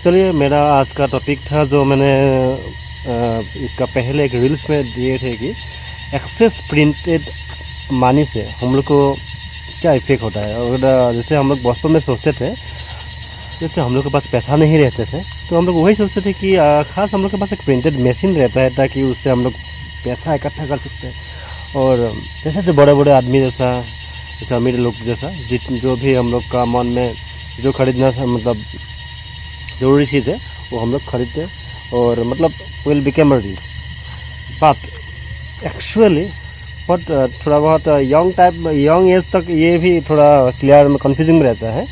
चलिए, मेरा आज का टॉपिक था जो मैंने इसका पहले एक रील्स में दिए थे कि एक्सेस प्रिंटेड मनी से हम लोग को क्या इफेक्ट होता है। और जैसे हम लोग बचपन में सोचते थे, जैसे हम लोग के पास पैसा नहीं रहते थे तो हम लोग वही सोचते थे कि ख़ास हम लोग के पास एक प्रिंटेड मशीन रहता है ताकि उससे हम लोग पैसा इकट्ठा कर सकते हैं। और जैसे जैसे बड़े बड़े आदमी जैसे अमीर लोग जैसा जो भी हम लोग का मन में जो खरीदना मतलब ज़रूरी चीज़ है वो हम लोग खरीदते हैं और मतलब will become rich. But actually but थोड़ा बहुत यंग एज तक ये भी थोड़ा क्लियर में कन्फ्यूजिंग में रहता है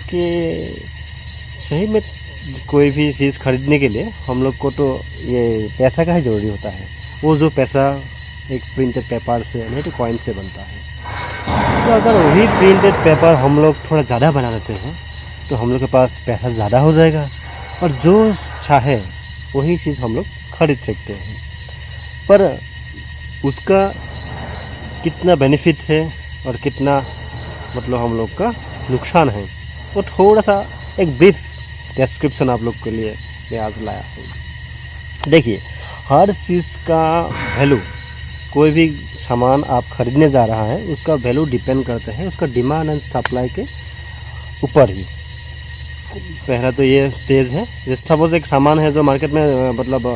कि सही में कोई भी चीज़ खरीदने के लिए हम लोग को तो ये पैसा का ही ज़रूरी होता है। वो जो पैसा एक प्रिंटेड पेपर से नहीं तो कॉइन से बनता है। तो अगर वही प्रिंटेड पेपर हम लोग थोड़ा ज़्यादा बना लेते हैं तो हम लोग के पास पैसा ज़्यादा हो जाएगा और जो चाहे वही चीज़ हम लोग खरीद सकते हैं। पर उसका कितना बेनिफिट है और कितना मतलब हम लोग का नुकसान है वो थोड़ा सा एक ब्रीफ डिस्क्रिप्शन आप लोग के लिए मैं आज लाया हूँ। देखिए, हर चीज़ का वैल्यू, कोई भी सामान आप खरीदने जा रहा है उसका वैल्यू डिपेंड करता है उसका डिमांड एंड सप्लाई के ऊपर ही। पहला तो ये स्टेज है। जैसे सपोज एक सामान है जो मार्केट में मतलब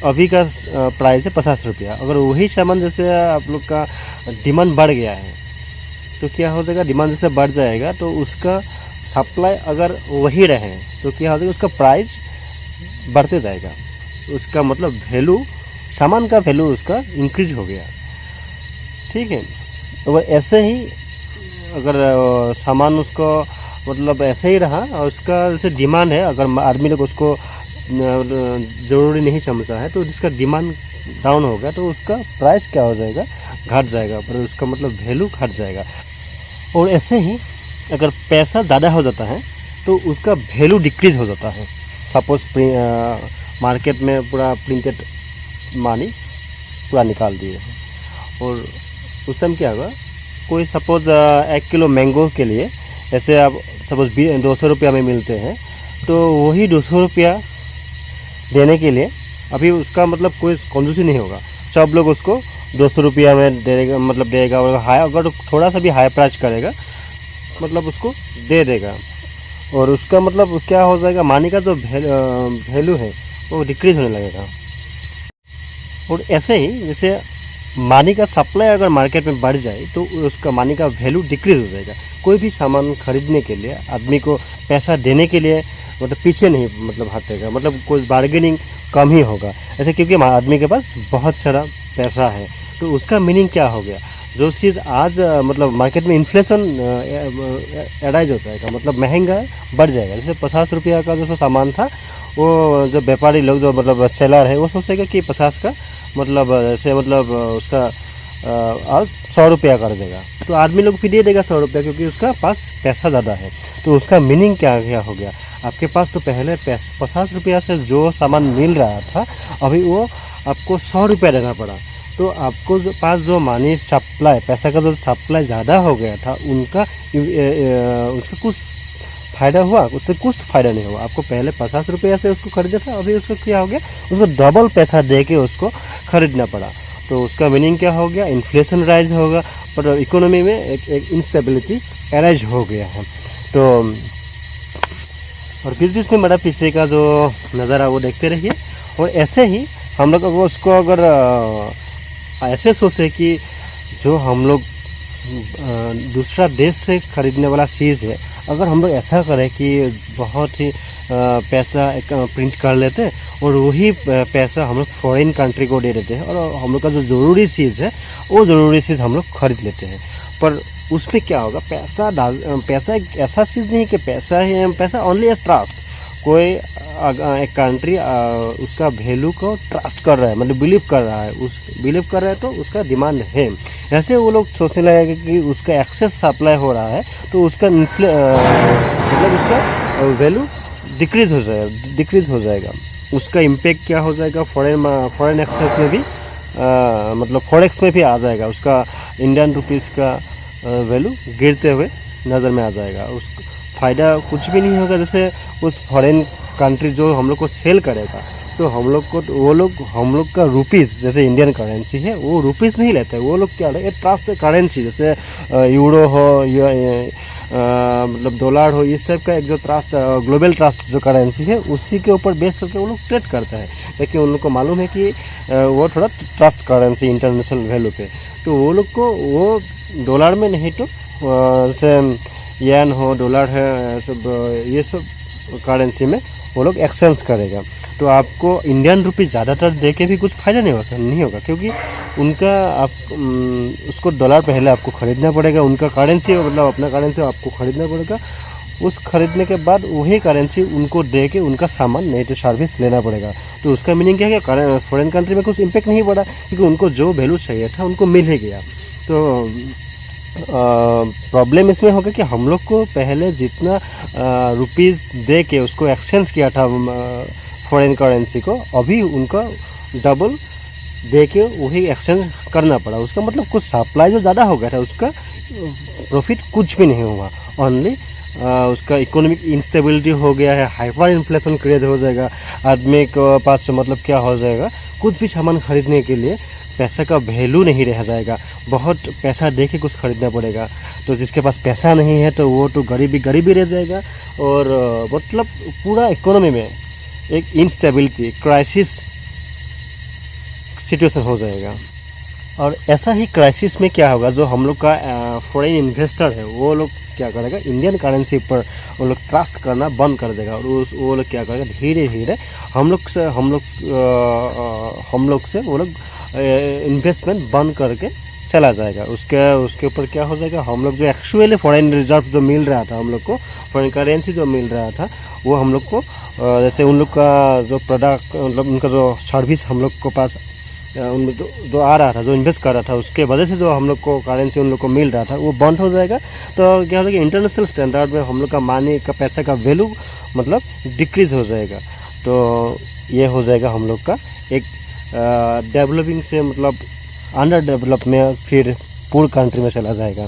अभी का प्राइस है 50 रुपया। अगर वही सामान जैसे आप लोग का डिमांड बढ़ गया है तो क्या हो जाएगा, डिमांड जैसे बढ़ जाएगा तो उसका सप्लाई अगर वही रहे तो क्या हो जाएगा, उसका प्राइस बढ़ते जाएगा। उसका मतलब वैल्यू, सामान का वैल्यू उसका इंक्रीज हो गया। ठीक है। तो ऐसे ही अगर सामान उसको मतलब ऐसे ही रहा और उसका जैसे डिमांड है, अगर आदमी लोग उसको ज़रूरी नहीं समझा है तो जिसका डिमांड डाउन हो गया तो उसका प्राइस क्या हो जाएगा, घट जाएगा, पर उसका मतलब वैल्यू घट जाएगा। और ऐसे ही अगर पैसा ज़्यादा हो जाता है तो उसका वैल्यू डिक्रीज़ हो जाता है। सपोज मार्केट में पूरा प्रिंटेड मनी पूरा निकाल दिए और उस टाइम क्या होगा, कोई सपोज 1 किलो मैंगो के लिए ऐसे आप सपोज 200 रुपया में मिलते हैं तो वही 200 रुपया देने के लिए अभी उसका मतलब कोई कंजूसी नहीं होगा। सब लोग उसको 200 रुपया में देगा, मतलब देगा। और हाई अगर थोड़ा सा भी हाई प्राइस करेगा मतलब उसको दे देगा और उसका मतलब क्या हो जाएगा, मनी का जो वैल्यू है वो डिक्रीज होने लगेगा। और ऐसे ही जैसे मनी का सप्लाई अगर मार्केट में बढ़ जाए तो उसका मनी का वैल्यू डिक्रीज हो जाएगा। कोई भी सामान खरीदने के लिए आदमी को पैसा देने के लिए मतलब पीछे नहीं मतलब हटेगा, मतलब कोई बार्गेनिंग कम ही होगा ऐसे, क्योंकि आदमी के पास बहुत सारा पैसा है। तो उसका मीनिंग क्या हो गया, जो चीज़ आज मतलब मार्केट में इन्फ्लेशन एराइज होता है, मतलब महंगा बढ़ जाएगा। जैसे 50 रुपया का जो सामान था वो जो व्यापारी लोग जो मतलब सेलर है वो सोचेगा कि 50 का मतलब जैसे मतलब उसका आज 100 रुपया कर देगा तो आदमी लोग भी दे देगा 100 रुपया, क्योंकि उसका पास पैसा ज़्यादा है। तो उसका मीनिंग क्या हो गया, आपके पास तो पहले 50 रुपया से जो सामान मिल रहा था अभी वो आपको 100 रुपया देना पड़ा। तो आपको जो पास जो मनी सप्लाई, पैसा का जो सप्लाई ज़्यादा हो गया था उसका कुछ फ़ायदा हुआ, उससे कुछ फ़ायदा नहीं हुआ। आपको पहले 50 रुपया से उसको खरीदा था, अभी उसको क्या हो गया, उसको डबल पैसा दे के उसको खरीदना पड़ा। तो उसका मीनिंग क्या हो गया, इन्फ्लेशन राइज होगा, पर इकोनॉमी में एक इंस्टेबिलिटी एराइज हो गया है। तो और बीच बीच में बड़ा पीछे का जो नज़ारा वो देखते रहिए। और ऐसे ही हम लोग उसको अगर ऐसे सोचे कि जो हम लोग दूसरा देश से खरीदने वाला चीज़ है, अगर हम लोग ऐसा करें कि बहुत ही पैसा प्रिंट कर लेते और वही पैसा हम लोग फॉरेन कंट्री को दे देते हैं और हम लोग का जो ज़रूरी चीज़ है वो ज़रूरी चीज़ हम लोग खरीद लेते हैं। पर उसमें क्या होगा, पैसा एक ऐसा चीज़ नहीं कि पैसा ओनली एज ट्रस्ट। कोई एक कंट्री उसका वैल्यू को ट्रस्ट कर रहा है, मतलब बिलीव कर रहा है तो उसका डिमांड है। ऐसे वो लोग सोचने लगेगा कि उसका एक्सेस सप्लाई हो रहा है तो उसका मतलब उसका वैल्यू डिक्रीज हो जाएगा। उसका इम्पैक्ट क्या हो जाएगा, फॉरेन एक्सचेंज में भी मतलब फॉरेक्स में भी आ जाएगा। उसका इंडियन रुपीज़ का वैल्यू गिरते हुए नज़र में आ जाएगा। फ़ायदा कुछ भी नहीं होगा। जैसे उस फॉरेन कंट्री जो हम लोग को सेल करेगा तो हम लोग को वो लोग हम लोग का रुपीज़ जैसे इंडियन करेंसी है वो रुपीज़ नहीं लेते, वो लोग क्या लेते ट्रस्ट करेंसी, जैसे यूरो हो या मतलब डॉलर हो, इस टाइप का एक जो ट्रस्ट ग्लोबल ट्रस्ट जो करेंसी है उसी के ऊपर बेस करके वो लोग ट्रेड करता है। लेकिन उन लोग को मालूम है कि वो थोड़ा ट्रस्ट करेंसी इंटरनेशनल वैल्यू पे, तो वो लोग को वो डॉलर में नहीं तो जैसे येन हो, डॉलर है, सब ये सब करेंसी में वो लोग एक्सचेंज करेगा। तो आपको इंडियन रुपीज़ ज़्यादातर दे के भी कुछ फ़ायदा नहीं होगा क्योंकि उनका आप उसको डॉलर पहले आपको ख़रीदना पड़ेगा, उनका करेंसी मतलब अपना करेंसी आपको ख़रीदना पड़ेगा। उस ख़रीदने के बाद वही करेंसी उनको दे के उनका सामान नहीं तो सर्विस लेना पड़ेगा। तो उसका मीनिंग क्या है कि फॉरेन कंट्री में कुछ इम्पेक्ट नहीं पड़ा क्योंकि उनको जो वैल्यू चाहिए था उनको मिल ही गया। तो प्रॉब्लम इसमें होगा कि हम लोग को पहले जितना रुपीज़ दे के उसको एक्सचेंज किया था फॉरेन करेंसी को, अभी उनका डबल दे के वही एक्सचेंज करना पड़ा। उसका मतलब कुछ सप्लाई जो ज़्यादा हो गया था उसका प्रॉफिट कुछ भी नहीं हुआ, ओनली उसका इकोनॉमिक इंस्टेबिलिटी हो गया है, हाइपर इन्फ्लेशन क्रिएट हो जाएगा। आदमी के पास मतलब क्या हो जाएगा, कुछ भी सामान खरीदने के लिए पैसा का वैल्यू नहीं रह जाएगा, बहुत पैसा दे के कुछ ख़रीदना पड़ेगा। तो जिसके पास पैसा नहीं है तो वो तो गरीबी रह जाएगा और मतलब पूरा इकोनॉमी में एक इंस्टेबिलिटी क्राइसिस सिचुएशन हो जाएगा। और ऐसा ही क्राइसिस में क्या होगा, जो हम लोग का फॉरेन इन्वेस्टर है वो लोग क्या करेगा, इंडियन करेंसी पर वो लोग ट्रस्ट करना बंद कर देगा और वो लोग क्या करेगा, धीरे धीरे हम लोग से वो लोग इन्वेस्टमेंट बंद करके चला जाएगा। उसके ऊपर क्या हो जाएगा, हम लोग जो एक्चुअली फॉरेन रिजर्व जो मिल रहा था, हम लोग को फॉरेन करेंसी जो मिल रहा था वो हम लोग को जैसे उन लोग का जो प्रोडक्ट मतलब उनका जो सर्विस हम लोग को पास उन जो आ रहा था, जो इन्वेस्ट कर रहा था, उसके वजह से जो हम लोग को करेंसी उन लोग को मिल रहा था वो बंद हो जाएगा। तो क्या हो जाएगा, इंटरनेशनल स्टैंडर्ड में हम लोग का मनी का पैसे का वैल्यू मतलब डिक्रीज हो जाएगा। तो ये हो जाएगा हम लोग का एक डेवलपिंग से मतलब अंडर डेवलप में फिर पूर कंट्री में चला जाएगा।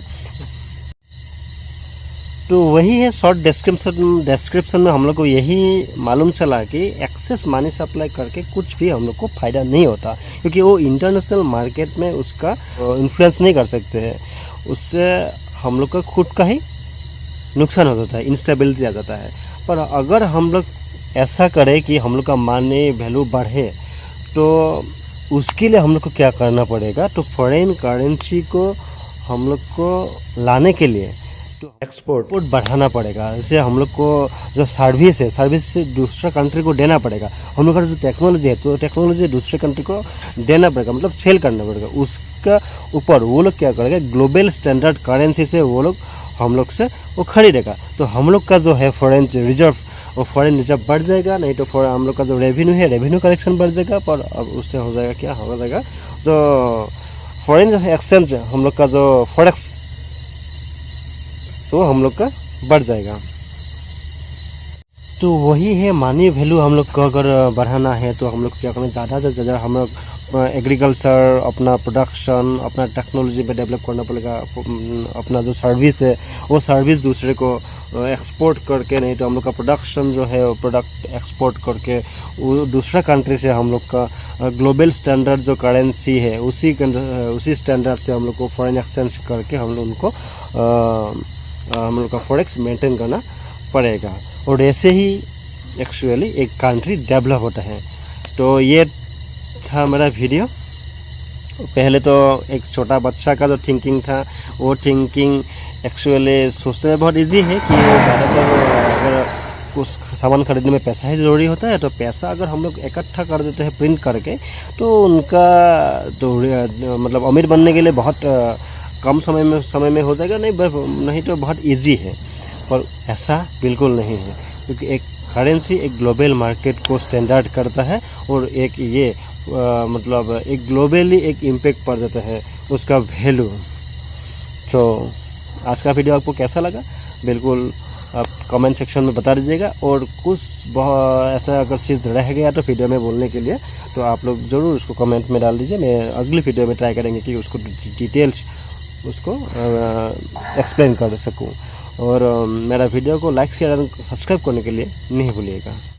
तो वही है शॉर्ट डिस्क्रिप्शन में हम लोग को यही मालूम चला कि एक्सेस मनी सप्लाई करके कुछ भी हम लोग को फ़ायदा नहीं होता क्योंकि वो इंटरनेशनल मार्केट में उसका इन्फ्लुएंस नहीं कर सकते हैं। उससे हम लोग का खुद का ही नुकसान हो जाता है, इंस्टेबिलिटी आ जाता है। पर अगर हम लोग ऐसा करें कि हम लोग का मनी वैल्यू बढ़े तो उसके लिए हम लोग को क्या करना पड़ेगा, तो फॉरेन करेंसी को हम लोग को लाने के लिए तो एक्सपोर्ट बढ़ाना पड़ेगा। जैसे हम लोग को जो सर्विस है, सर्विस से दूसरा कंट्री को देना पड़ेगा। हम लोग का जो टेक्नोलॉजी है तो टेक्नोलॉजी दूसरे कंट्री को देना पड़ेगा, मतलब सेल करना पड़ेगा। उसका ऊपर वो लोग क्या करेगा, ग्लोबल स्टैंडर्ड करेंसी से वो लोग हम लोग से वो खरीदेगा। तो हम लोग का जो है फॉरेन रिजर्व वो फॉरेन रिजर्व बढ़ जाएगा, नहीं तो हम लोग का जो रेवेन्यू है रेवेन्यू कलेक्शन बढ़ जाएगा। पर अब उससे हो जाएगा क्या हो जाएगा, जो फॉरेन एक्सचेंज हम लोग का जो फॉरेक्स तो हम लोग का बढ़ जाएगा। तो वही है मनी वैल्यू हम लोग को अगर बढ़ाना है तो हम लोग क्या करना, ज़्यादा से ज़्यादा हम लोग एग्रीकल्चर, अपना प्रोडक्शन, अपना टेक्नोलॉजी पे डेवलप करना पड़ेगा। अपना जो सर्विस है वो सर्विस दूसरे को एक्सपोर्ट करके, नहीं तो हम लोग का प्रोडक्शन जो है वो प्रोडक्ट एक्सपोर्ट करके वो दूसरा कंट्री से हम लोग का ग्लोबल स्टैंडर्ड जो करेंसी है उसी स्टैंडर्ड से हम लोग को फॉरेन एक्सचेंज करके हम लोग उनको हम लोग का फॉरेक्स मेंटेन करना पड़ेगा। और ऐसे ही एक्चुअली एक कंट्री डेवलप होता है। तो ये था मेरा वीडियो। पहले तो एक छोटा बच्चा का जो थिंकिंग था वो थिंकिंग एक्चुअली सोचने में बहुत इजी है कि ज़्यादातर अगर कुछ सामान खरीदने में पैसा ही ज़रूरी होता है, तो पैसा अगर हम लोग इकट्ठा कर देते हैं प्रिंट करके तो उनका तो मतलब अमीर बनने के लिए बहुत कम समय में हो जाएगा, नहीं तो बहुत इजी है। पर ऐसा बिल्कुल नहीं है क्योंकि एक करेंसी एक ग्लोबल मार्केट को स्टैंडर्ड करता है और एक ये मतलब एक ग्लोबली एक इम्पैक्ट पड़ जाता है उसका वैल्यू। तो आज का वीडियो आपको कैसा लगा बिल्कुल आप कमेंट सेक्शन में बता दीजिएगा। और कुछ बहुत ऐसा अगर चीज़ रह गया तो वीडियो में बोलने के लिए तो आप लोग ज़रूर उसको कमेंट में डाल दीजिए। मैं अगली वीडियो में ट्राई करेंगे कि उसको डिटेल्स उसको एक्सप्लेन कर सकूं। और मेरा वीडियो को लाइक शेयर और सब्सक्राइब करने के लिए नहीं भूलिएगा।